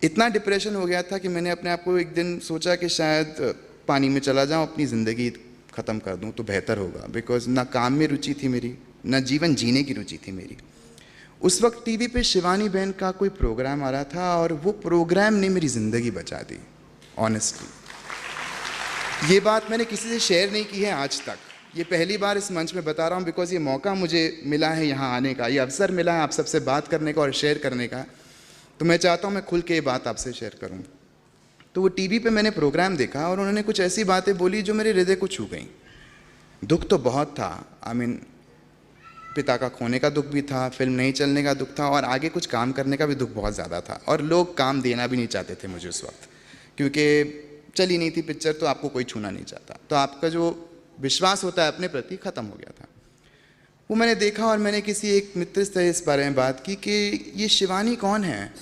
इतना डिप्रेशन हो गया था कि मैंने अपने आप को एक दिन सोचा कि शायद पानी में चला जाऊं, अपनी ज़िंदगी ख़त्म कर दूं तो बेहतर होगा। बिकॉज ना काम में रुचि थी मेरी, ना जीवन जीने की रुचि थी मेरी। उस वक्त टीवी पे शिवानी बहन का कोई प्रोग्राम आ रहा था और वो प्रोग्राम ने मेरी ज़िंदगी बचा दी। ऑनेस्टली ये बात मैंने किसी से शेयर नहीं की है आज तक। ये पहली बार इस मंच में बता रहा हूँ बिकॉज ये मौका मुझे मिला है यहाँ आने का, ये अवसर मिला है आप सबसे बात करने का और शेयर करने का। तो मैं चाहता हूँ मैं खुल के ये बात आपसे शेयर करूँ। तो वो टीवी पे मैंने प्रोग्राम देखा और उन्होंने कुछ ऐसी बातें बोली जो मेरे हृदय को छू गई। दुख तो बहुत था, पिता का खोने का दुख भी था, फिल्म नहीं चलने का दुख था और आगे कुछ काम करने का भी दुख बहुत ज़्यादा था। और लोग काम देना भी नहीं चाहते थे मुझे उस वक्त, क्योंकि चली नहीं थी पिक्चर तो आपको कोई छूना नहीं चाहता, तो आपका जो विश्वास होता है अपने प्रति ख़त्म हो गया था। वो मैंने देखा और मैंने किसी एक मित्र से इस बारे में बात की कि ये शिवानी कौन है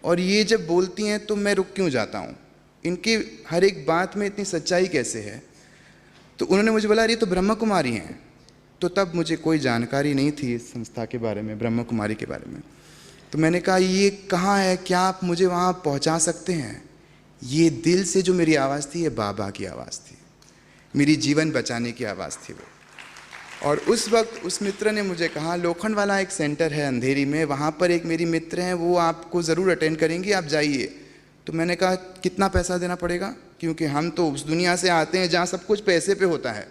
और ये जब बोलती हैं तो मैं रुक क्यों जाता हूँ, इनके हर एक बात में इतनी सच्चाई कैसे है। तो उन्होंने मुझे बोला ये तो ब्रह्म कुमारी हैं। तो तब मुझे कोई जानकारी नहीं थी इस संस्था के बारे में, ब्रह्म कुमारी के बारे में। तो मैंने कहा ये कहाँ है, क्या आप मुझे वहाँ पहुँचा सकते हैं। ये दिल से जो मेरी आवाज़ थी ये बाबा की आवाज़ थी, मेरी जीवन बचाने की आवाज़ थी वो। और उस वक्त उस मित्र ने मुझे कहा लोखंड वाला एक सेंटर है अंधेरी में, वहाँ पर एक मेरी मित्र हैं, वो आपको ज़रूर अटेंड करेंगी, आप जाइए। तो मैंने कहा कितना पैसा देना पड़ेगा, क्योंकि हम तो उस दुनिया से आते हैं जहाँ सब कुछ पैसे पे होता है,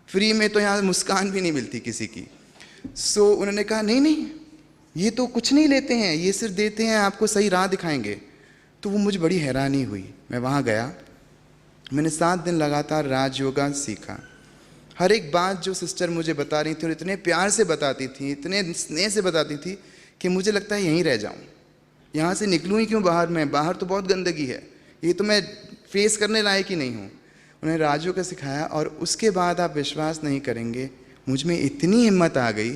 फ्री में तो यहाँ मुस्कान भी नहीं मिलती किसी की। सो उन्होंने कहा नहीं नहीं ये तो कुछ नहीं लेते हैं, ये सिर्फ देते हैं, आपको सही राह दिखाएंगे। तो वो मुझे बड़ी हैरानी हुई। मैं वहाँ गया, मैंने 7 दिन लगातार राजयोगा सीखा। हर एक बात जो सिस्टर मुझे बता रही थी और इतने प्यार से बताती थी, इतने स्नेह से बताती थी कि मुझे लगता है यहीं रह जाऊं, यहाँ से निकलूँ ही क्यों बाहर। मैं बाहर तो बहुत गंदगी है, ये तो मैं फेस करने लायक ही नहीं हूँ। उन्हें राजयोग का सिखाया और उसके बाद आप विश्वास नहीं करेंगे, मुझ में इतनी हिम्मत आ गई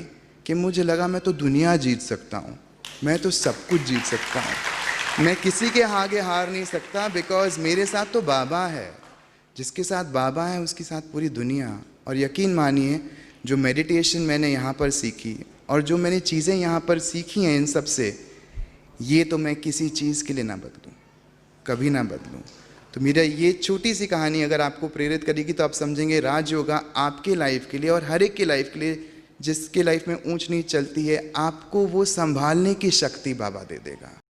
कि मुझे लगा मैं तो दुनिया जीत सकता हूँ, मैं तो सब कुछ जीत सकता हूँ, मैं किसी के आगे हार नहीं सकता। बिकॉज मेरे साथ तो बाबा है, जिसके साथ बाबा है उसके साथ पूरी दुनिया। और यकीन मानिए जो मेडिटेशन मैंने यहाँ पर सीखी और जो मैंने चीज़ें यहाँ पर सीखी हैं इन सब से, ये तो मैं किसी चीज़ के लिए ना बदलूँ, कभी ना बदलूँ। तो मेरा ये छोटी सी कहानी अगर आपको प्रेरित करेगी तो आप समझेंगे राजयोगा आपके लाइफ के लिए और हर एक के लाइफ के लिए, जिसके लाइफ में ऊंच नीच चलती है, आपको वो संभालने की शक्ति बाबा दे देगा।